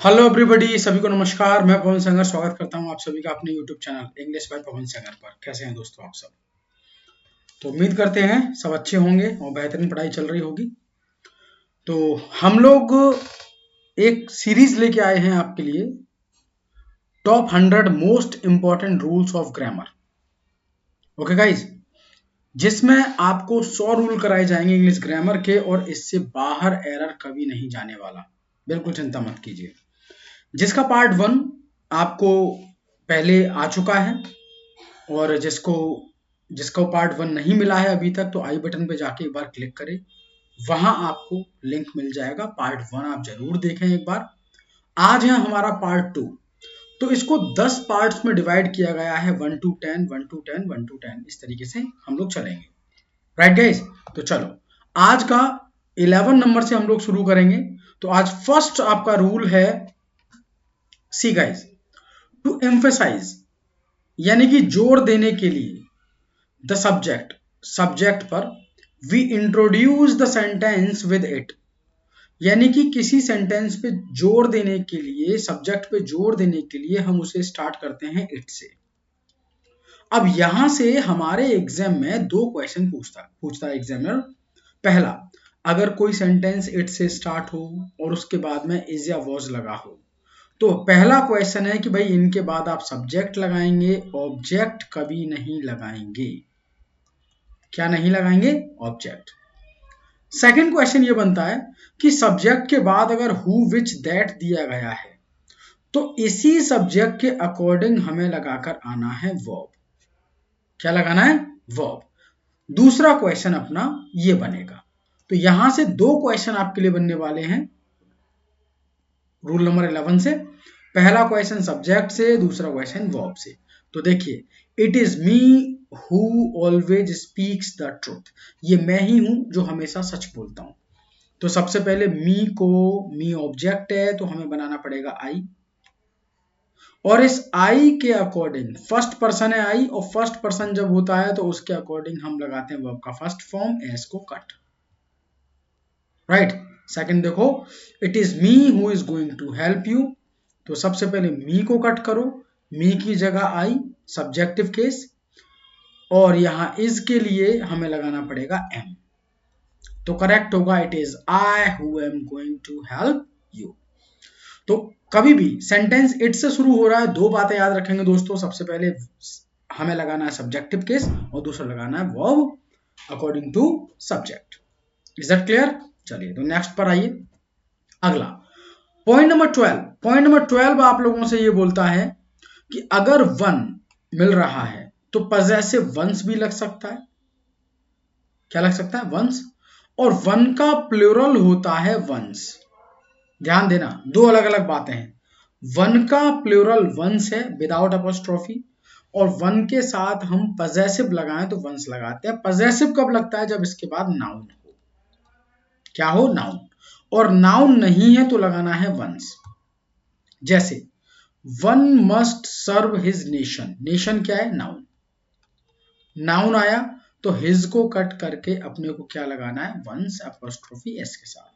Hello everybody, सभी को नमस्कार। मैं पवन संगर स्वागत करता हूं आप सभी का अपने यूट्यूब चैनल इंग्लिश बाय पवन संगर पर। कैसे हैं दोस्तों आप सब? तो उम्मीद करते हैं सब अच्छे होंगे और बेहतरीन पढ़ाई चल रही होगी। तो हम लोग एक सीरीज लेके आए हैं आपके लिए, top 100 most important rules of grammar. Okay guys, जिसमें आपको 100 रूल कराए जाएंगे इंग्लिश ग्रामर के, और इससे बाहर एरर कभी नहीं जाने वाला। बिल्कुल चिंता मत कीजिए। जिसका पार्ट 1 आपको पहले आ चुका है, और जिसको पार्ट 1 नहीं मिला है अभी तक, तो आई बटन पे जाके एक बार क्लिक करें। वहां आपको लिंक मिल जाएगा। पार्ट 1 आप जरूर देखें एक बार। आज है हमारा पार्ट 2। तो इसको 10 पार्ट्स में डिवाइड किया गया है, 1 to 10, 1 to 10, 1 to 10, इस तरीके से हम लोग चलेंगे। राइट गाइज, तो चलो आज का 11 नंबर से हम लोग शुरू करेंगे। तो आज फर्स्ट आपका रूल है, सी गाइज, टू एम्फेसाइज, यानी कि जोर देने के लिए द सब्जेक्ट पर we introduce the sentence with it, यानी कि किसी सेंटेंस पे जोर देने के लिए, सब्जेक्ट पे जोर देने के लिए हम उसे स्टार्ट करते हैं इट से। अब यहां से हमारे एग्जाम में 2 क्वेश्चन पूछता है एग्जामिनर। पहला, अगर कोई सेंटेंस इट से स्टार्ट हो और उसके बाद में इज या वॉज लगा हो, तो पहला क्वेश्चन है कि भाई इनके बाद आप सब्जेक्ट लगाएंगे, ऑब्जेक्ट कभी नहीं लगाएंगे। क्या नहीं लगाएंगे? ऑब्जेक्ट। सेकंड क्वेश्चन ये बनता है कि सब्जेक्ट के बाद अगर हु विच दैट दिया गया है, तो इसी सब्जेक्ट के अकॉर्डिंग हमें लगाकर आना है वर्ब। क्या लगाना है? वर्ब। दूसरा क्वेश्चन अपना ये बनेगा। तो यहां से 2 क्वेश्चन आपके लिए बनने वाले हैं रूल नंबर 11 से। पहला क्वेश्चन सब्जेक्ट से, दूसरा क्वेश्चन वर्ब से। तो देखिए, it is me who always speaks the truth, ये मैं ही हूं जो हमेशा सच बोलता हूं। तो सबसे पहले मी ऑब्जेक्ट है, तो हमें बनाना पड़ेगा आई, और इस आई के अकॉर्डिंग फर्स्ट पर्सन है आई, और फर्स्ट पर्सन जब होता है तो उसके अकॉर्डिंग हम लगाते हैं वर्ब का फर्स्ट फॉर्म एस को कट। राइट। सेकंड देखो, it is me who is going to help you, तो सबसे पहले मी को कट करो, मी की जगह आई, सब्जेक्टिव केस, और यहां इज के लिए हमें लगाना पड़ेगा एम। तो करेक्ट होगा, it is I who am going to help you. तो कभी भी सेंटेंस इट से शुरू हो रहा है, 2 बातें याद रखेंगे दोस्तों। सबसे पहले हमें लगाना है सब्जेक्टिव केस, और दूसरा लगाना है verb according to subject. Is that clear? चलिए, तो नेक्स्ट पर आइए। अगला पॉइंट नंबर 12। पॉइंट नंबर 12 आप लोगों से ये बोलता है कि अगर वन मिल रहा है तो पजेसिव वंस भी लग सकता है। क्या लग सकता है? वंस। और वन का प्लूरल होता है वंस। ध्यान देना, 2 अलग अलग बातें हैं। वन का प्लूरल वंस है विदाउट अपोस्ट्रोफी, और वन के साथ हम पजेसिव लगाएं तो वंस लगाते हैं। पजेसिव कब लगता है? जब इसके बाद नाउन हो। क्या हो? नाउन। और नाउन नहीं है तो लगाना है वंस। जैसे one must serve his nation, nation क्या है? नाउन। नाउन आया तो हिज को कट करके अपने को क्या लगाना है? वंस अपोस्ट्रोफी एस के साथ।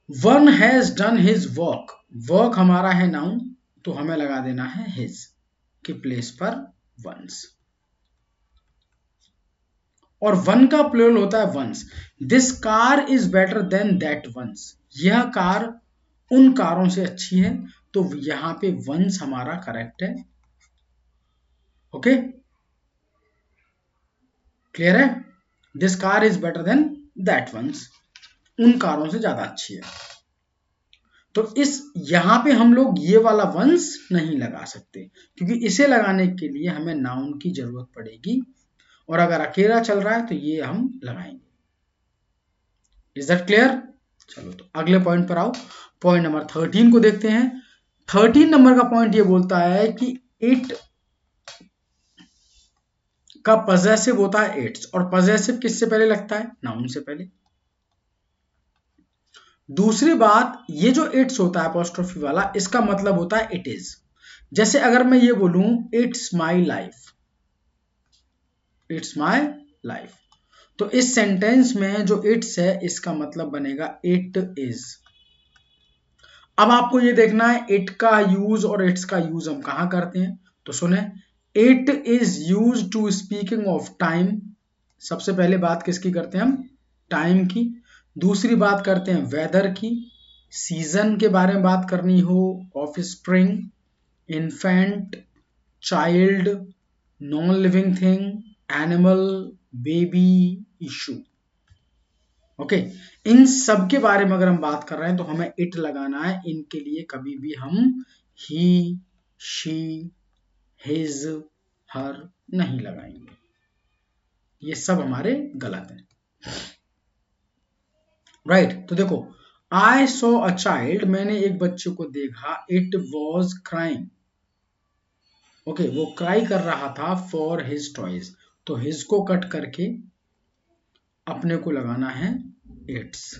One has done his work, work हमारा है नाउन, तो हमें लगा देना है हिज के प्लेस पर वंस। और वन का प्लूरल होता है ones. This car is better than that ones, यह कार उन कारों से अच्छी है, तो यहां पे वंस हमारा करेक्ट है। ओके, क्लियर है? This car is better than that ones, उन कारों से ज्यादा अच्छी है। तो इस यहां पे हम लोग ये वाला वंस नहीं लगा सकते, क्योंकि इसे लगाने के लिए हमें नाउन की जरूरत पड़ेगी, और अगर अकेला चल रहा है तो ये हम लगाएंगे। Is that clear? चलो, तो अगले पॉइंट पर आओ। पॉइंट नंबर 13 को देखते हैं। 13 नंबर का पॉइंट ये बोलता है कि इट का पजेसिव होता है इट्स, और पजेसिव किससे पहले लगता है? नाउन से पहले। दूसरी बात, ये जो इट्स होता है अपोस्ट्रोफी वाला, इसका मतलब होता है इट इज। जैसे अगर मैं ये बोलूं it's my life, it's my life, तो इस सेंटेंस में जो इट्स है इसका मतलब बनेगा इट इज। अब आपको ये देखना है इट का यूज और इट्स का यूज हम कहाँ करते हैं। तो सुने, it is use to speaking of time. सबसे पहले बात किसकी करते हैं हम, टाइम की। दूसरी बात करते हैं वेदर की, सीजन के बारे में बात करनी हो, offspring, infant, child, non living thing, animal, baby, issue. Okay, इन सब के बारे में अगर हम बात कर रहे हैं तो हमें इट लगाना है। इनके लिए कभी भी हम ही, शी, हिज, हर नहीं लगाएंगे, ये सब हमारे गलत हैं। राइट, तो देखो, आई सॉ अ चाइल्ड, मैंने एक बच्चे को देखा, इट वॉज क्राइंग। ओके, वो क्राई कर रहा था फॉर हिज टॉयज, तो हिज को कट करके अपने को लगाना है इट्स।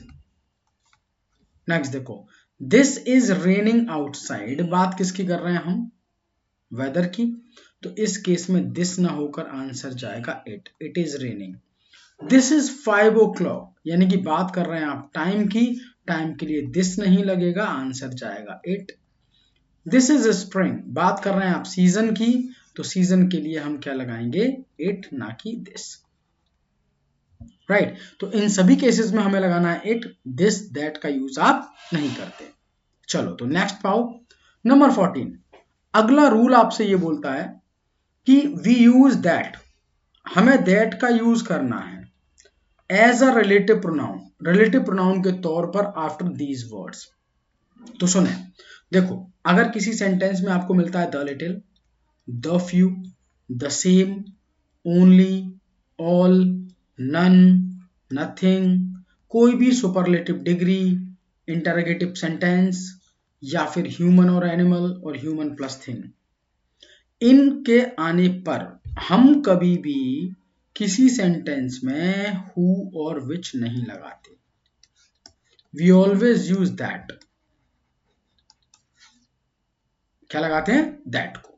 नेक्स्ट देखो, दिस इज रेनिंग आउटसाइड, बात किसकी कर रहे हैं हम, वेदर की। तो इस केस में दिस ना होकर आंसर जाएगा it, it is raining. This is 5 o'clock, यानी कि बात कर रहे हैं आप टाइम की, टाइम के लिए दिस नहीं लगेगा, आंसर जाएगा इट। दिस इज स्प्रिंग, बात कर रहे हैं आप सीजन की, तो सीजन के लिए हम क्या लगाएंगे, इट, ना कि दिस। राइट, तो इन सभी केसेस में हमें लगाना है इट, दिस दैट का यूज आप नहीं करते। चलो तो नेक्स्ट पाओ, नंबर 14। अगला रूल आपसे ये बोलता है कि वी यूज दैट, हमें दैट का यूज करना है as a relative pronoun, relative pronoun के तौर पर आफ्टर दीज वर्ड्स। तो सुने, देखो, अगर किसी सेंटेंस में आपको मिलता है the little, the few, the same, only, all, none, nothing, कोई भी सुपरलेटिव डिग्री, इंटरोगेटिव सेंटेंस, या फिर ह्यूमन और एनिमल और ह्यूमन प्लस थिंग, इनके आने पर हम कभी भी किसी सेंटेंस में हु और विच नहीं लगाते, वी ऑलवेज यूज दैट। क्या लगाते हैं, दैट को।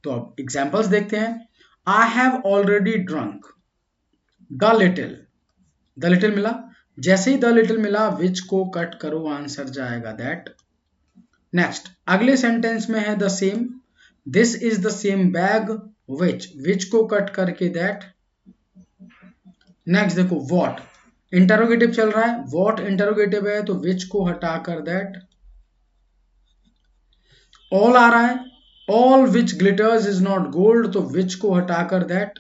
तो अब एग्जांपल्स देखते हैं, I have already drunk the little, the little मिला, जैसे ही द लिटिल मिला विच को कट करो, आंसर जाएगा दैट। नेक्स्ट, अगले सेंटेंस में है the same, this is the same bag, which को कट करके दैट। नेक्स्ट देखो, व्हाट, इंटरोगेटिव चल रहा है, व्हाट इंटरोगेटिव है, तो विच को हटाकर दैट। ऑल आ रहा है, all which glitters is not gold, तो विच को हटाकर that.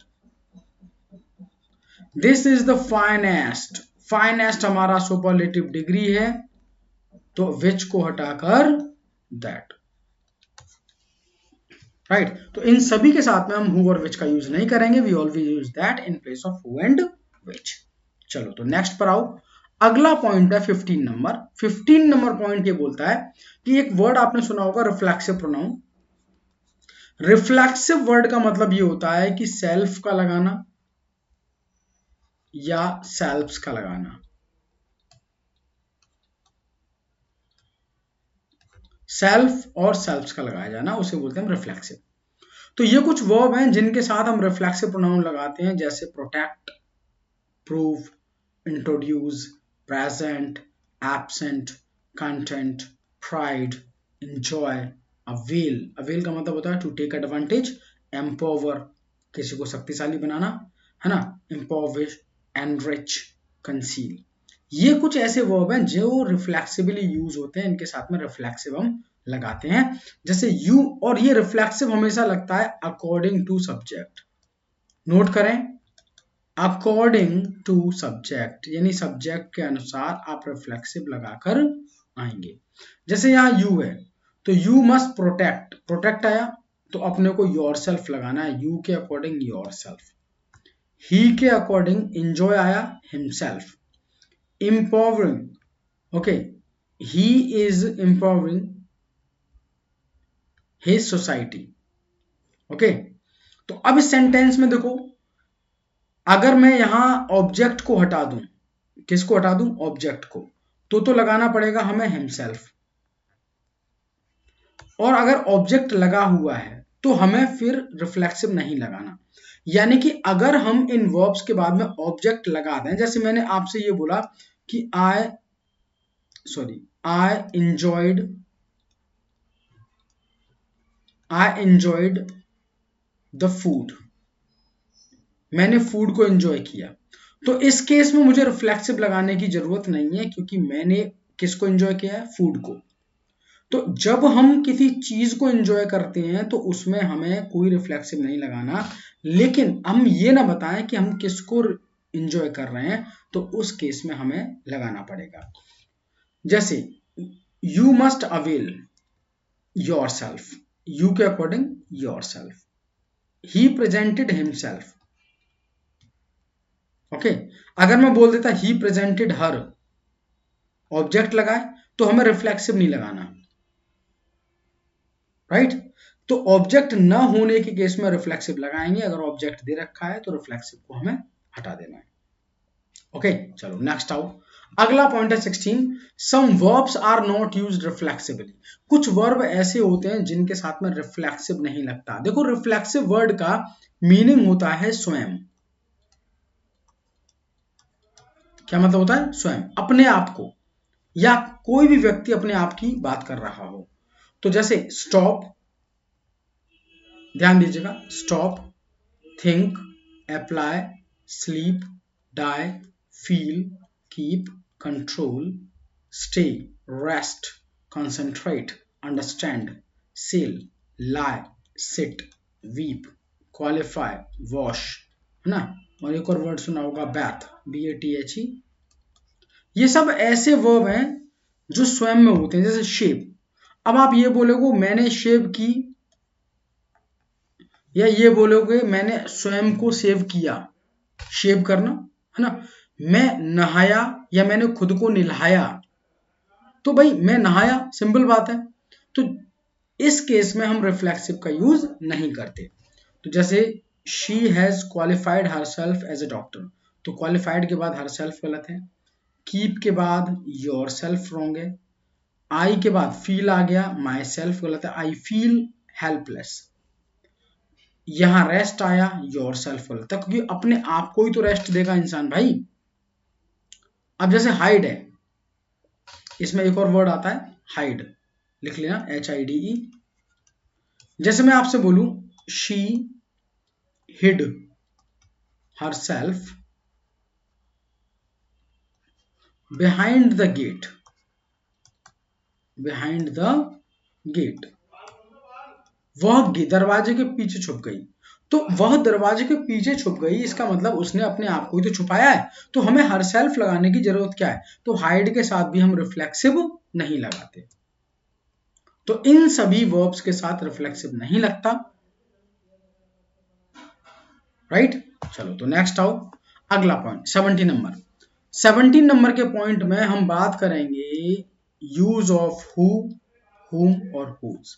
This is the finest, finest हमारा सुपरलेटिव डिग्री है, तो विच को हटाकर दैट। राइट, तो इन सभी के साथ में हम हु और विच का यूज नहीं करेंगे, we always use that in place of who and which. चलो तो नेक्स्ट पर आओ, अगला पॉइंट है 15 नंबर। 15 नंबर पॉइंट ये बोलता है कि एक वर्ड आपने सुना होगा रिफ्लेक्सिव प्रोनाउन। रिफ्लेक्सिव वर्ड का मतलब ये होता है कि सेल्फ का लगाना या सेल्फ्स का लगाना, सेल्फ और सेल्फ्स का लगाया जाना, उसे बोलते हैं रिफ्लेक्सिव। तो ये कुछ वर्ब हैं जिनके साथ हम रिफ्लेक्सिव प्रोनाउन लगाते हैं, जैसे protect, prove, introduce, present, absent, content, pride, enjoy, avail. Avail का मतलब होता है टू टेक एडवांटेज, एम्पावर, किसी को शक्तिशाली बनाना, है ना, इम्पोविश, एनरिच, कंसील। ये कुछ ऐसे वर्ब हैं जो रिफ्लेक्सिवली यूज होते हैं, इनके साथ में रिफ्लेक्सिव हम लगाते हैं, जैसे यू। और ये रिफ्लेक्सिव हमेशा लगता है अकॉर्डिंग टू सब्जेक्ट। नोट करें, अकॉर्डिंग टू सब्जेक्ट, यानी सब्जेक्ट के अनुसार आप रिफ्लेक्सिव लगाकर आएंगे। जैसे यहाँ यू है, तो यू मस्ट प्रोटेक्ट, प्रोटेक्ट आया तो अपने को योर सेल्फ लगाना है, यू के अकॉर्डिंग योर सेल्फ। ही के अकॉर्डिंग एंजॉय आया, himself. empowering, okay, he is empowering his society, okay। तो अब इस सेंटेंस में देखो, अगर मैं यहां ऑब्जेक्ट को हटा दूं, किसको हटा दूं, ऑब्जेक्ट को, तो लगाना पड़ेगा हमें हिमसेल्फ। और अगर ऑब्जेक्ट लगा हुआ है तो हमें फिर रिफ्लेक्सिव नहीं लगाना। यानी कि अगर हम इन वर्ब्स के बाद में ऑब्जेक्ट लगा दें, जैसे मैंने आपसे ये बोला कि I enjoyed I enjoyed the food, मैंने फूड को एंजॉय किया। तो इस केस में मुझे रिफ्लेक्सिव लगाने की जरूरत नहीं है क्योंकि मैंने किसको एंजॉय किया है, फूड को। तो जब हम किसी चीज को एंजॉय करते हैं तो उसमें हमें कोई रिफ्लेक्सिव नहीं लगाना, लेकिन हम ये ना बताएं कि हम किसको एंजॉय कर रहे हैं, तो उस केस में हमें लगाना पड़ेगा। जैसे you must avail yourself, you के according yourself, he presented himself. Okay, अगर मैं बोल देता ही प्रेजेंटेड हर, ऑब्जेक्ट लगाए, तो हमें रिफ्लेक्सिव नहीं लगाना, राइट। तो ऑब्जेक्ट न होने के केस में रिफ्लेक्सिव लगाएंगे, अगर ऑब्जेक्ट दे रखा है तो रिफ्लेक्सिव को हमें हटा देना है। ओके, चलो नेक्स्ट आओ। अगला पॉइंट है 16, some verbs are not used reflexively. कुछ वर्ब ऐसे होते हैं जिनके साथ में रिफ्लेक्सिव नहीं लगता। देखो, रिफ्लेक्सिव वर्ड का मीनिंग होता है स्वयं। क्या मतलब होता है? स्वयं, अपने आप को, या कोई भी व्यक्ति अपने आप की बात कर रहा हो। तो जैसे स्टॉप, ध्यान दीजिएगा, stop, think, apply, sleep, die, feel, keep, control, stay, rest, concentrate, understand, sell, lie, sit, weep, qualify, wash, है ना। और एक और वर्ड सुना होगा, बैथ, BATHE। ये सब ऐसे वर्ब हैं जो स्वयं में होते हैं। जैसे शेप, अब आप ये बोलोगे मैंने शेव की, या ये बोलोगे मैंने स्वयं को सेव किया, शेव करना, है ना। मैं नहाया या मैंने खुद को नहलाया, तो भाई मैं नहाया, सिंपल बात है। तो इस केस में हम रिफ्लेक्सिव का यूज नहीं करते। तो जैसे she has qualified herself as a doctor, तो क्वालिफाइड के बाद हरसेल्फ गलत है, कीप के बाद योर सेल्फ रॉन्ग है, आई के बाद फील आ गया, माई सेल्फ गलत है, आई फील हेल्पलेस, यहां रेस्ट आया, योर सेल्फ गलत है, क्योंकि अपने आप को ही तो रेस्ट देगा इंसान भाई। अब जैसे हाइड है, इसमें एक और वर्ड आता है हाइड, लिख लेना, HIDE। जैसे मैं आपसे बोलूं she hid herself behind the gate, behind the gate, वह दरवाजे के पीछे छुप गई। तो वह दरवाजे के पीछे छुप गई, इसका मतलब उसने अपने आप को ही तो छुपाया है। तो हमें हर सेल्फ लगाने की जरूरत क्या है? तो हाइड के साथ भी हम रिफ्लेक्सिव नहीं लगाते। तो इन सभी वर्ब्स के साथ रिफ्लेक्सिव नहीं लगता, राइट। चलो तो नेक्स्ट आओ, अगला पॉइंट 17 नंबर। 17 नंबर के पॉइंट में हम बात करेंगे यूज ऑफ हु, whom और whose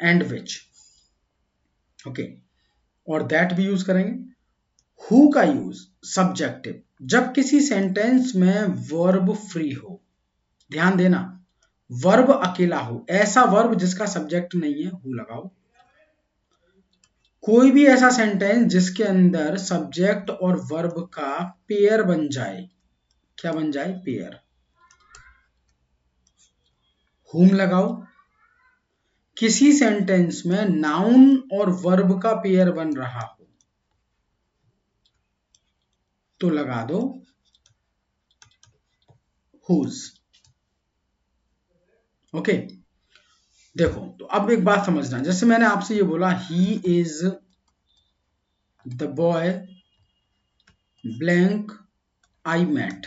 एंड which। ओके, और दैट भी यूज करेंगे। हु का यूज सब्जेक्टिव, जब किसी सेंटेंस में वर्ब फ्री हो, ध्यान देना, वर्ब अकेला हो, ऐसा वर्ब जिसका सब्जेक्ट नहीं है, हु लगाओ। कोई भी ऐसा सेंटेंस जिसके अंदर सब्जेक्ट और वर्ब का पेयर बन जाए, क्या बन जाए? पेयर, हुम लगाओ। किसी सेंटेंस में नाउन और वर्ब का पेयर बन रहा हो तो लगा दो हुज। ओके, देखो तो अब एक बात समझना, जैसे मैंने आपसे ये बोला he is the boy blank I met,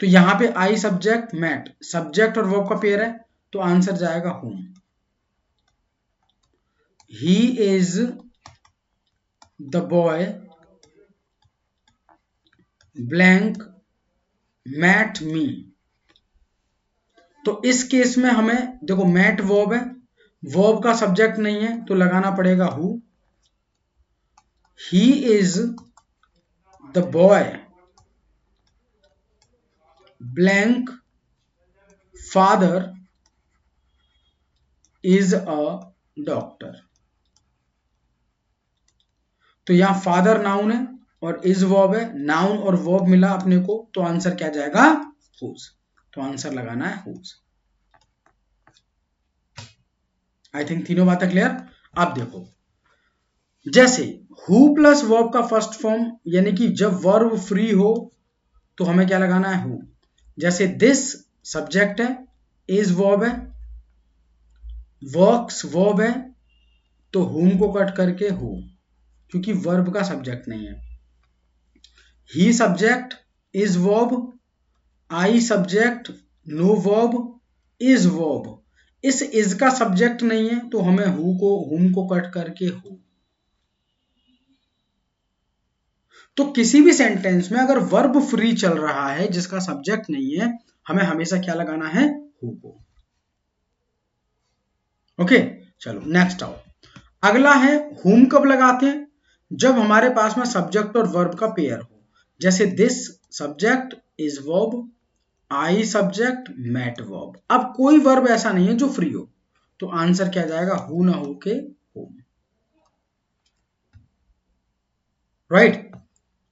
तो यहां पे आई सब्जेक्ट, मैट सब्जेक्ट और वर्ब का पेयर है, तो आंसर जाएगा whom. He is the boy blank met me, तो इस केस में हमें देखो मैट वर्ब है, वर्ब का सब्जेक्ट नहीं है, तो लगाना पड़ेगा who. He is the boy blank father is a doctor, तो यहां फादर नाउन है और इज वर्ब है, नाउन और वर्ब मिला अपने को, तो आंसर क्या जाएगा? हुज। तो आंसर लगाना है हुज। आई थिंक तीनों बातें क्लियर। अब देखो, जैसे हु प्लस वर्ब का फर्स्ट फॉर्म, यानी कि जब वर्ब फ्री हो तो हमें क्या लगाना है, हु। जैसे दिस सब्जेक्ट है, इज वर्ब है, वर्क्स वर्ब है, तो हुम को कट करके हु, क्योंकि वर्ब का सब्जेक्ट नहीं है। He subject, is verb, I subject, no verb, is verb. इस इज का सब्जेक्ट नहीं है तो हमें हुम को कट करके हु। तो किसी भी सेंटेंस में अगर वर्ब फ्री चल रहा है जिसका सब्जेक्ट नहीं है, हमें हमेशा क्या लगाना है, हु को। ओके, चलो नेक्स्ट आओ। अगला है हुम कब लगाते हैं, जब हमारे पास में सब्जेक्ट और वर्ब का पेयर हो। जैसे this subject, is verb, I subject, mat verb. अब कोई वर्ब ऐसा नहीं है जो फ्री हो, तो आंसर क्या जाएगा, हु ना हो के हुम। राइट।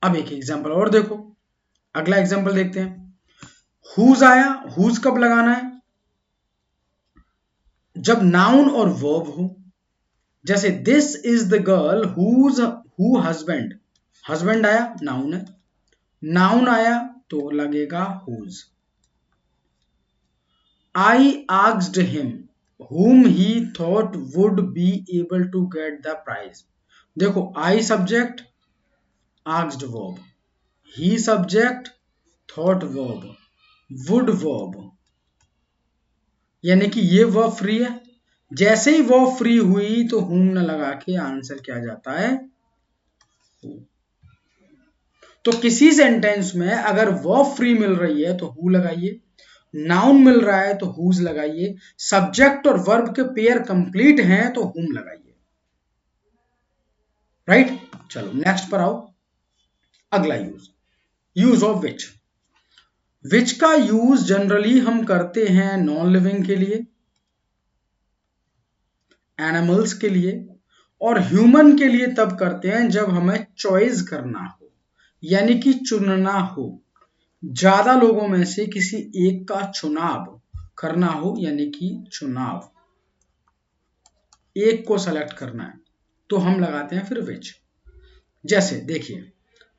अब एक एग्जांपल और देखो, अगला एग्जांपल देखते हैं। हुज आया, हुज कब लगाना है, जब नाउन और वर्ब हो। जैसे this is the girl who husband, husband आया, नाउन है, नाउन आया तो लगेगा whose. I asked him whom he thought would be able to get the prize। देखो, I subject, asked verb, he subject, thought verb, would verb, यानी कि ये verb free है। जैसे ही वर्ब फ्री हुई तो हुम न लगा के आंसर क्या जाता है, हु। तो किसी सेंटेंस में अगर वर्ब फ्री मिल रही है तो हु लगाइए, नाउन मिल रहा है तो हुज लगाइए, सब्जेक्ट और वर्ब के पेयर कंप्लीट हैं तो हुम लगाइए। राइट। चलो नेक्स्ट पर आओ। अगला यूज ऑफ विच। विच का यूज जनरली हम करते हैं नॉन लिविंग के लिए, एनिमल्स के लिए और ह्यूमन के लिए तब करते हैं जब हमें चॉइस करना हो, यानी कि चुनना हो। ज्यादा लोगों में से किसी एक का चुनाव करना हो, यानी कि चुनाव, एक को सेलेक्ट करना है, तो हम लगाते हैं फिर विच। जैसे देखिए,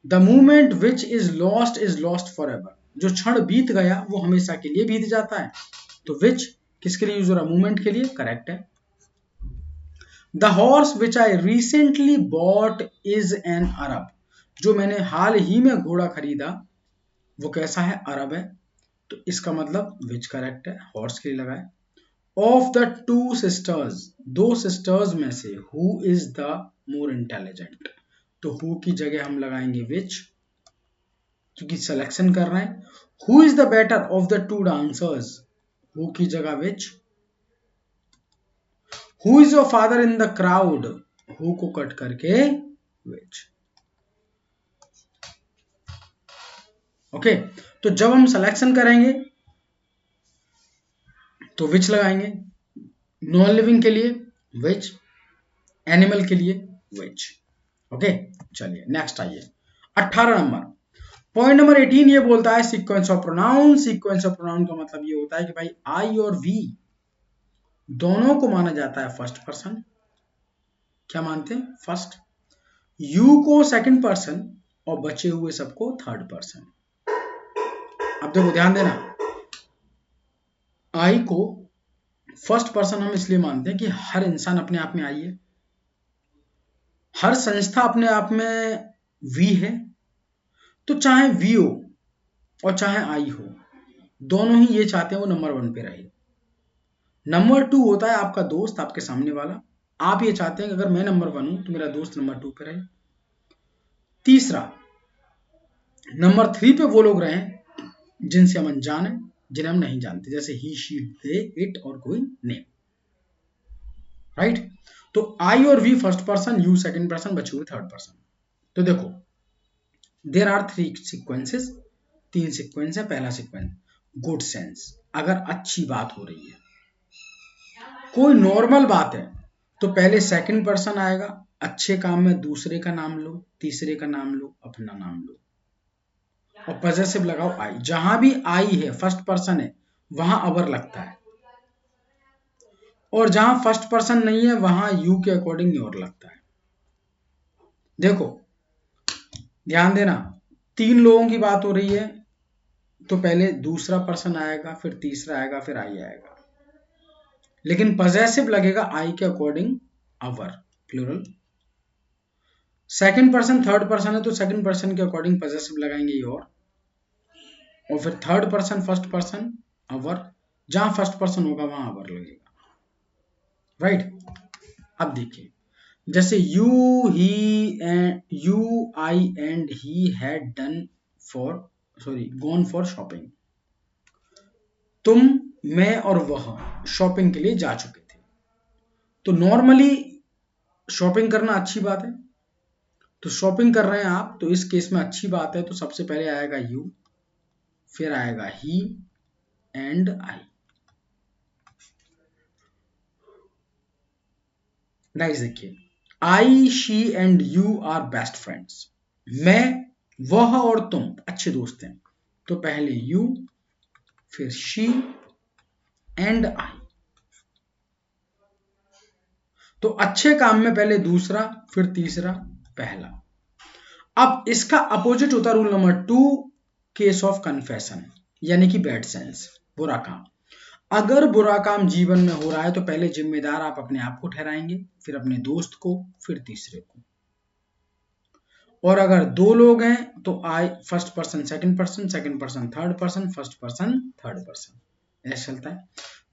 the moment which is lost for ever. जो क्षण बीत गया वो हमेशा के लिए बीत जाता है, तो विच किसके लिए यूज हो रहा है, मूवमेंट के लिए, करेक्ट है। The horse which I recently bot is an Arab. जो मैंने हाल ही में घोड़ा खरीदा वो कैसा है, अरब है, तो इसका मतलब विच करेक्ट है, हॉर्स के लिए लगाए। ऑफ द टू सिस्टर्स, दो सिस्टर्स में से who is the more intelligent, तो हु की जगह हम लगाएंगे विच, क्योंकि सिलेक्शन कर रहे हैं। Who is the better of the two dancers, who की जगह which. Who is your father in the crowd, who को कट करके विच। ओके, तो जब हम सिलेक्शन करेंगे तो विच लगाएंगे, नॉन लिविंग के लिए विच, एनिमल के लिए विच। ओके, चलिए नेक्स्ट आइए 18 नंबर। पॉइंट नंबर 18 ये बोलता है sequence of pronoun. Sequence of pronoun का मतलब ये होता है कि भाई आई और वी दोनों को माना जाता है फर्स्ट पर्सन। क्या मानते हैं, फर्स्ट। यू को सेकंड पर्सन और बचे हुए सबको थर्ड पर्सन। अब देखो ध्यान देना, आई को फर्स्ट पर्सन हम इसलिए मानते हैं कि हर इंसान अपने आप में आई है, हर संस्था अपने आप में वी है, तो चाहे वी हो और चाहे आई हो, दोनों ही ये चाहते हैं वो नंबर 1 पे रहे। नंबर 2 होता है आपका दोस्त, आपके सामने वाला। आप ये चाहते हैं कि अगर मैं नंबर 1 हूं तो मेरा दोस्त नंबर 2 पे रहे। तीसरा, नंबर 3 पे वो लोग रहे जिनसे हम अनजान है, जिन्हें हम नहीं जानते, जैसे ही, शी, दे, इट और कोई नेम। राइट। तो आई और we first person, you second person, बचे हुए थर्ड पर्सन। तो देखो, देयर आर 3 सीक्वेंसेस, 3 सीक्वेंस है। पहला सीक्वेंस गुड सेंस, अगर अच्छी बात हो रही है, कोई नॉर्मल बात है तो पहले सेकंड पर्सन आएगा, अच्छे काम में दूसरे का नाम लो, तीसरे का नाम लो, अपना नाम लो और पॉजेसिव लगाओ आई। जहां भी आई है फर्स्ट पर्सन है वहां अवर लगता है। और जहां फर्स्ट पर्सन नहीं है वहां यू के अकॉर्डिंग योर लगता है। देखो ध्यान देना, 3 लोगों की बात हो रही है तो पहले दूसरा पर्सन आएगा, फिर तीसरा आएगा, फिर आई आएगा, लेकिन पजेसिव लगेगा आई के according our plural. Second person third person है तो सेकंड पर्सन के अकॉर्डिंग पजेसिव लगाएंगे योर, और फिर third person first person our, जहां फर्स्ट पर्सन होगा वहां अवर लगेगा, राइट। अब देखिए जैसे you I and he had done for gone for shopping. तुम, मैं और वह शॉपिंग के लिए जा चुके थे। तो नॉर्मली शॉपिंग करना अच्छी बात है, तो शॉपिंग कर रहे हैं आप, तो इस केस में अच्छी बात है, तो सबसे पहले आएगा यू, फिर आएगा ही एंड आई। नेक्स्ट देखिए, I she and you are best friends. मैं, वह और तुम अच्छे दोस्त हैं, तो पहले यू, फिर शी एंड आई। तो अच्छे काम में पहले दूसरा, फिर तीसरा, पहला। अब इसका अपोजिट होता rule number 2, case of confession, यानी कि बैड सेंस, बुरा काम। अगर बुरा काम जीवन में हो रहा है तो पहले जिम्मेदार आप अपने आप को ठहराएंगे, फिर अपने दोस्त को, फिर तीसरे को। और अगर 2 लोग हैं तो I first person second person third person, first person third person, ऐसा चलता है।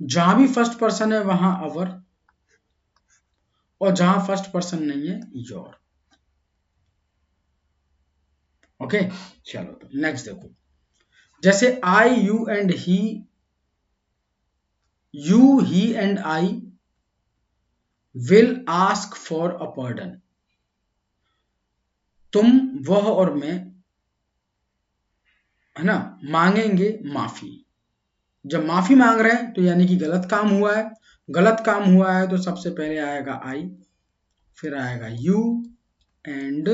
जहां भी फर्स्ट पर्सन है वहां अवर, और जहां फर्स्ट पर्सन नहीं है योर। ओके चलो तो नेक्स्ट देखो, जैसे I you and he, you he and I will ask for a pardon. तुम, वह और मैं, है ना, मांगेंगे माफी। जब माफी मांग रहे हैं तो यानी कि गलत काम हुआ है, गलत काम हुआ है तो सबसे पहले आएगा आई, फिर आएगा यू एंड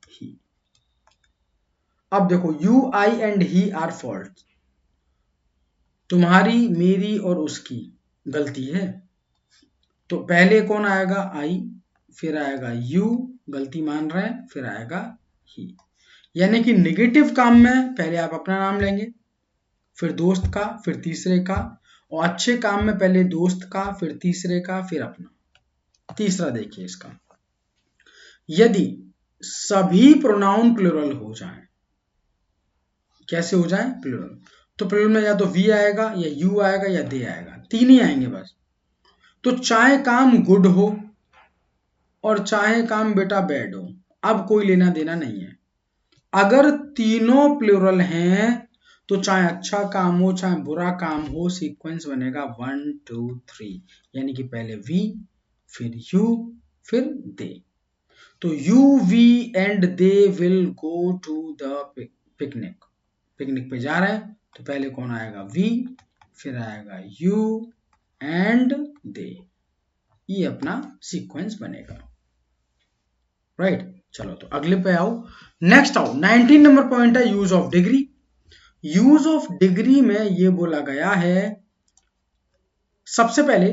ही। अब देखो you I and he are fault, तुम्हारी मेरी और उसकी गलती है, तो पहले कौन आएगा आई, फिर आएगा यू, गलती मान रहे हैं, फिर आएगा ही। यानी कि नेगेटिव काम में पहले आप अपना नाम लेंगे, फिर दोस्त का, फिर तीसरे का, और अच्छे काम में पहले दोस्त का, फिर तीसरे का, फिर अपना। तीसरा देखिए इसका, यदि सभी प्रोनाउन प्लुरल हो जाएं, कैसे हो जाएं प्लुरल, तो प्लुरल में या तो वी आएगा या यू आएगा या दे आएगा, 3 ही आएंगे बस। तो चाहे काम गुड हो और चाहे काम बेटा बैड हो, अब कोई लेना देना नहीं है। अगर तीनों प्लुरल हैं तो चाहे अच्छा काम हो चाहे बुरा काम हो, सीक्वेंस बनेगा 1 2 3, यानी कि पहले वी, फिर यू, फिर दे। तो you we and they will go to the picnic. Picnic पे जा रहे हैं तो पहले कौन आएगा, वी, फिर आएगा यू एंड दे। ये अपना सीक्वेंस बनेगा, राइट। चलो तो अगले पे आओ, नेक्स्ट आओ, 19 नंबर पॉइंट है use of degree. Use of degree में ये बोला गया है, सबसे पहले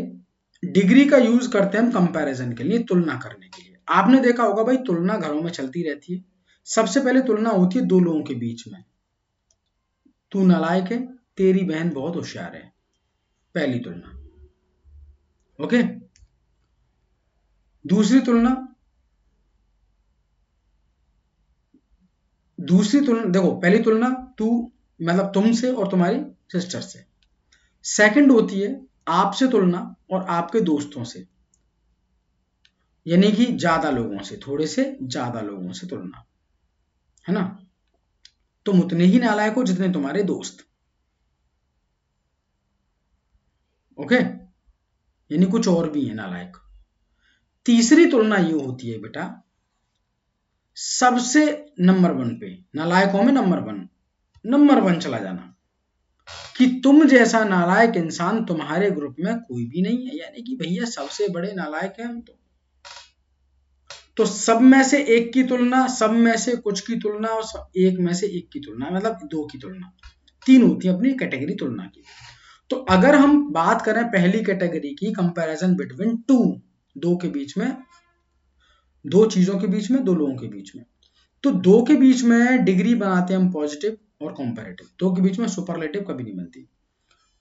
डिग्री का यूज करते हैं हम कंपैरिजन के लिए, तुलना करने के लिए। आपने देखा होगा भाई तुलना घरों में चलती रहती है। सबसे पहले तुलना होती है 2 लोगों के बीच में, तू नालायक है, तेरी बहन बहुत होशियार है, पहली तुलना। ओके, दूसरी तुलना देखो, पहली तुलना तू मतलब तुमसे और तुम्हारी सिस्टर से। सेकंड होती है आपसे तुलना और आपके दोस्तों से, यानी कि ज्यादा लोगों से, थोड़े से ज्यादा लोगों से तुलना, है ना। तुम उतने ही नालायक हो जितने तुम्हारे दोस्त। ओके, यानी कुछ और भी है नालायक। तीसरी तुलना ये होती है बेटा, सबसे नंबर 1 पे, नालायकों में नंबर 1 चला जाना, कि तुम जैसा नालायक इंसान तुम्हारे ग्रुप में कोई भी नहीं है, यानी कि भैया सबसे बड़े नालायक हैं हम तो सब में से एक की तुलना, सब में से कुछ की तुलना, और एक में से एक की तुलना, मतलब 2 की तुलना। 3 होती है अपनी कैटेगरी तुलना की। तो अगर हम बात करें पहली कैटेगरी की, कंपैरिजन बिटवीन टू, दो के बीच में, दो चीजों के बीच में, दो लोगों के बीच में, तो दो के बीच में डिग्री बनाते हैं हम पॉजिटिव और कंपैरेटिव। दो के बीच में सुपरलेटिव कभी नहीं बनती।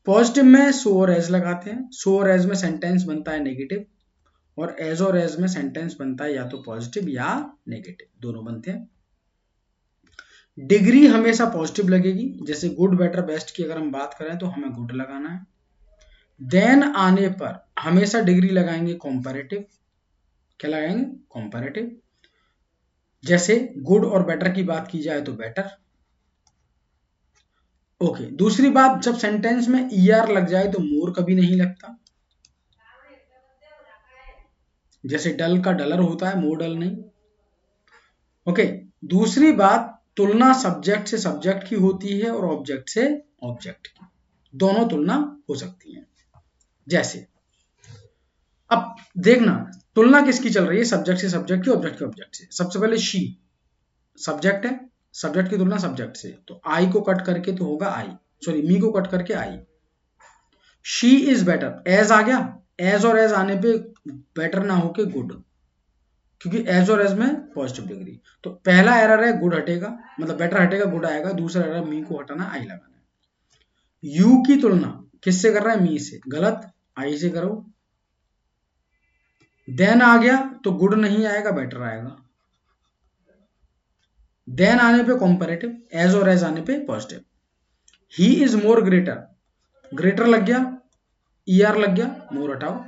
पॉजिटिव में सो और एज लगाते हैं, सो और एज में सेंटेंस बनता है नेगेटिव, और एज और एज में सेंटेंस बनता है या तो पॉजिटिव या नेगेटिव, दोनों बनते हैं। डिग्री हमेशा पॉजिटिव लगेगी, जैसे गुड, बेटर, बेस्ट की अगर हम बात करें तो हमें गुड लगाना है। देन आने पर हमेशा डिग्री लगाएंगे कंपैरेटिव। क्या लगाएंगे? कंपैरेटिव। जैसे गुड और बेटर की बात की जाए तो बेटर। ओके, दूसरी बात, जब सेंटेंस में ईआर लग जाए तो मोर कभी नहीं लगता। जैसे डल का डलर होता है, मोर डल नहीं। ओके, दूसरी बात, तुलना सब्जेक्ट से सब्जेक्ट की होती है और ऑब्जेक्ट से ऑब्जेक्ट की, दोनों तुलना हो सकती है। जैसे अब देखना, तुलना किसकी चल रही है? सब्जेक्ट से सब्जेक्ट की, ऑब्जेक्ट के ऑब्जेक्ट से। सबसे पहले शी सब्जेक्ट है, सब्जेक्ट की तुलना सब्जेक्ट से, तो आई को कट करके तो होगा आई, सॉरी मी को कट करके आई। शी इज बेटर, एज आ गया, एज और एज आने पे बेटर ना होके गुड, क्योंकि एज और एज में पॉजिटिव डिग्री। तो पहला एरर है गुड हटेगा, मतलब बेटर हटेगा, गुड आएगा। दूसरा एरर मी को हटाना, आई लगाना है। यू की तुलना किससे कर रहा है? मी से, गलत, आई से करो। देन आ गया तो गुड नहीं आएगा, बेटर आएगा। देन आने पे कंपैरेटिव, एज और एज आने पे positive. He is more greater, greater लग गया, ईआर लग गया, मोर हटाओ।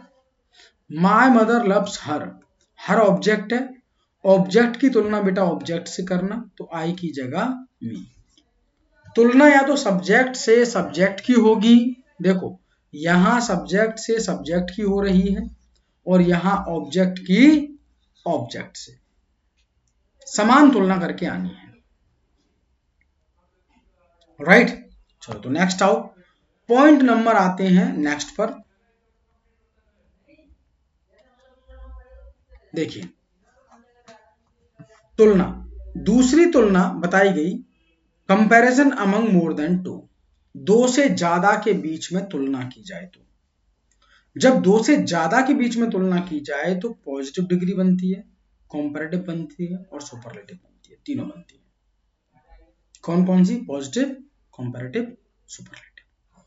My mother loves her, her object है, ऑब्जेक्ट की तुलना बेटा ऑब्जेक्ट से करना, तो आई की जगह मी। तुलना या तो सब्जेक्ट से सब्जेक्ट की होगी, देखो यहां सब्जेक्ट से सब्जेक्ट की हो रही है, और यहां ऑब्जेक्ट की ऑब्जेक्ट से, समान तुलना करके आनी है। राइट, चलो तो नेक्स्ट आओ, पॉइंट नंबर आते हैं नेक्स्ट पर। देखिए, तुलना, दूसरी तुलना बताई गई, comparison among more than two, दो से ज्यादा के बीच में तुलना की जाए तो, जब दो से ज्यादा के बीच में तुलना की जाए तो पॉजिटिव डिग्री बनती है, कंपैरेटिव बनती है और सुपरलेटिव बनती है, तीनों बनती है। कौन कौन सी? Positive, comparative, superlative.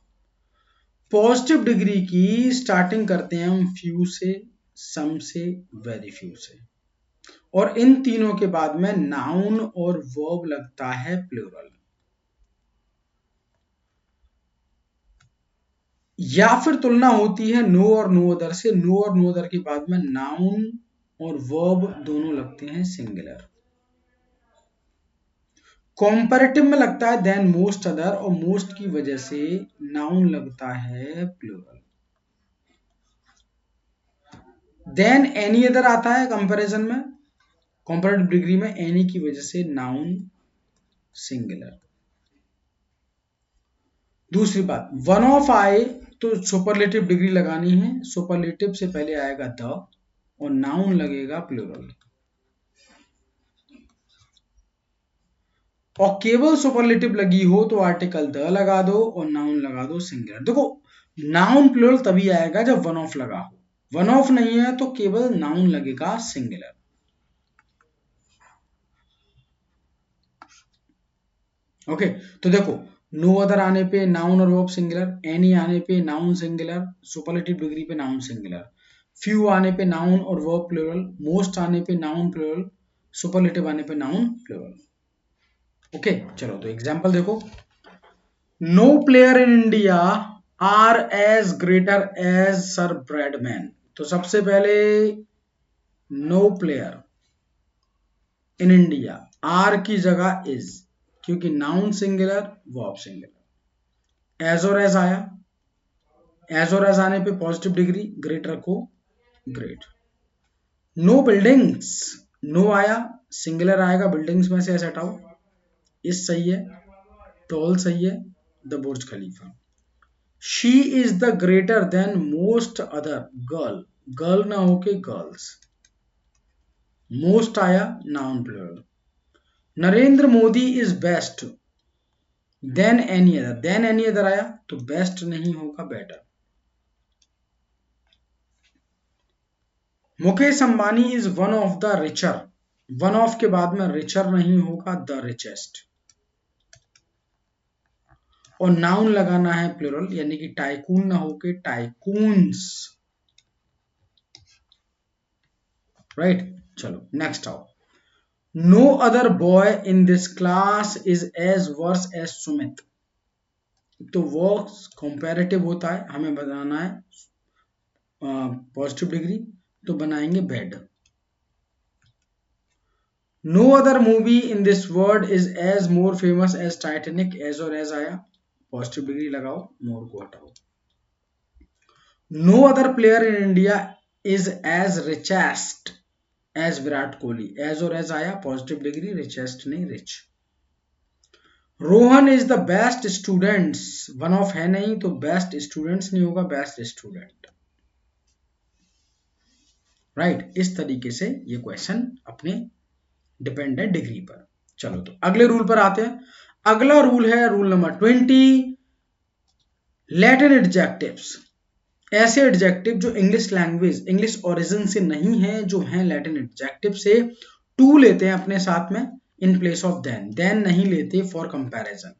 Positive degree की स्टार्टिंग करते हैं हम फ्यू से, सम से, वेरी फ्यू से, और इन तीनों के बाद में नाउन और वर्ब लगता है प्लूरल, या फिर तुलना होती है नो और नो अदर से, नो और नो अदर के बाद में नाउन और वर्ब दोनों लगते हैं सिंगुलर। कंपैरेटिव में लगता है देन मोस्ट अदर, और मोस्ट की वजह से नाउन लगता है प्लूरल। देन एनी अदर आता है कंपैरिजन में, कंपैरेटिव डिग्री में एनी की वजह से नाउन सिंगुलर। दूसरी बात, वन ऑफ आए तो सुपरलेटिव डिग्री लगानी है, सुपरलेटिव से पहले आएगा द और नाउन लगेगा प्लूरल, और केवल सुपरलेटिव लगी हो तो आर्टिकल द लगा दो और नाउन लगा दो सिंगुलर। देखो, नाउन प्लूरल तभी आएगा जब वन ऑफ लगा हो, वन ऑफ नहीं है तो केवल नाउन लगेगा सिंगुलर। ओके, तो देखो, नो अदर आने पे नाउन और वर्ब सिंगुलर, एनी आने पे नाउन सिंगुलर, सुपरलेटिव डिग्री पे नाउन सिंगुलर, फ्यू आने पे नाउन और वर्ब प्लूरल, मोस्ट आने पे नाउन प्लूरल, सुपरलेटिव आने पे नाउन प्लूरल। ओके, चलो तो एग्जांपल देखो, no player in India are as greater as sir Bradman. तो सबसे पहले no player in India, are की जगह इज, क्योंकि noun singular verb singular. As और एज आया, एज और एज आने पे पॉजिटिव डिग्री, ग्रेट रखो, ग्रेट। नो बिल्डिंग्स, नो आया, सिंगुलर आएगा, बिल्डिंग्स में से ऐसे हटाओ, इस सही है, टॉल सही है, the Burj Khalifa. She is the greater than most other girl, girl ना होके गर्ल्स, मोस्ट आया, noun plural. Narendra Modi is best, than any other, than any other आया तो बेस्ट नहीं होगा, better. Mukesh Ambani is one of the richer, one of के बाद में रिचर नहीं होगा, द रिचेस्ट। और नाउन लगाना है प्लूरल, यानी कि टाइकून ना होके टाइकून्स, राइट। चलो नेक्स्ट आओ। No other boy in this class is as worse as Sumit. तो वर्स कंपैरेटिव होता है, हमें बनाना है पॉजिटिव डिग्री, तो बनाएंगे bad. No other movie in this world is as more famous as Titanic, as और एज आया, पॉजिटिव डिग्री लगाओ, मोर को हटाओ। No other player in India is as richest as Virat Kohli, as और एज आया, positive degree, richest नहीं, rich. Rohan is the best students, one of है नहीं तो बेस्ट स्टूडेंट्स नहीं होगा, बेस्ट स्टूडेंट, राइट। इस तरीके से ये क्वेश्चन अपने डिपेंड है डिग्री पर। चलो तो अगले रूल पर आते हैं। अगला रूल है रूल नंबर 20, लैटिन एडजेक्टिव्स। ऐसे एडजेक्टिव जो इंग्लिश लैंग्वेज, इंग्लिश ओरिजिन से नहीं है, जो हैं लैटिन एडजेक्टिव से, टू लेते हैं अपने साथ में in place of than, than नहीं लेते फॉर कंपैरिजन।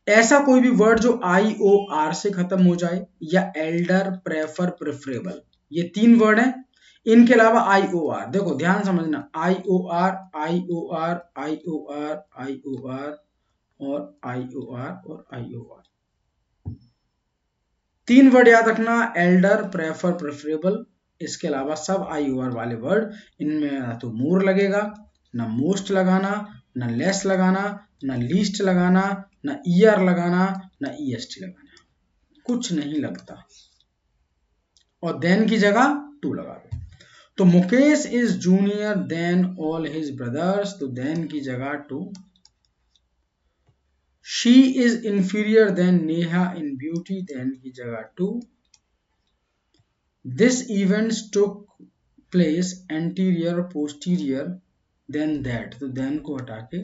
ऐसा कोई भी वर्ड जो आई ओ आर से खत्म हो जाए, या एल्डर, प्रेफर, प्रेफरेबल, ये तीन वर्ड हैं। इनके अलावा आई ओ आर, देखो ध्यान समझना, आई ओ आर, आई ओ आर, आई ओ आर, आई ओ आर और आई ओ आर और आई ओ आर, तीन वर्ड याद रखना, एल्डर, प्रेफर, प्रेफरेबल। इसके अलावा सब आई ओ आर वाले वर्ड, इनमें ना तो मोर लगेगा, ना मोस्ट लगाना, ना लेस लगाना, ना लीस्ट लगाना, ना ईआर लगाना, ना ईएसटी लगाना, कुछ नहीं लगता। और देन की जगह टू लगा दो। तो Mukesh is junior than all his brothers, तो देन की जगह to. She is inferior than Neha in beauty, than की जगह to. This events took place anterior posterior than that, तो देन को हटा के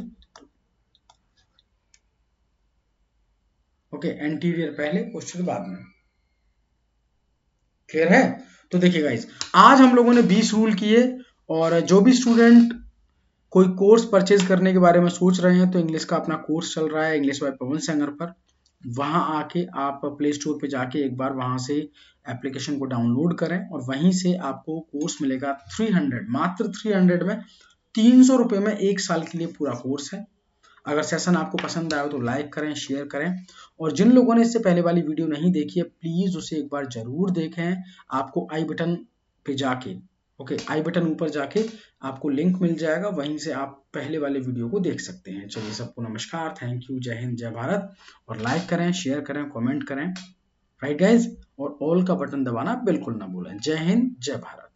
ओके, एंटीरियर पहले पोस्टीरियर बाद में। क्लियर है? तो देखिए गाइस, आज हम लोगों ने 20 रूल किए, और जो भी स्टूडेंट कोई कोर्स परचेज करने के बारे में सोच रहे हैं, तो इंग्लिश का अपना कोर्स चल रहा है इंग्लिश बाय पवन सेंगर पर। वहां आके आप प्ले स्टोर पे जाके एक बार वहां से एप्लीकेशन को डाउनलोड करें, और वहीं से आपको कोर्स मिलेगा 300, मात्र 300 में, 300 रुपये में 1 साल के लिए पूरा कोर्स है। अगर सेशन आपको पसंद आया हो तो लाइक करें, शेयर करें, और जिन लोगों ने इससे पहले वाली वीडियो नहीं देखी है, प्लीज उसे एक बार जरूर देखें। आपको आई बटन पे जाके, ओके, आई बटन ऊपर जाके आपको लिंक मिल जाएगा, वहीं से आप पहले वाले वीडियो को देख सकते हैं। चलिए, सबको नमस्कार, थैंक यू, जय हिंद, जय भारत। और लाइक करें, शेयर करें, कमेंट करें, राइट गाइज, और ऑल का बटन दबाना बिल्कुल ना भूलें। जय हिंद, जय भारत।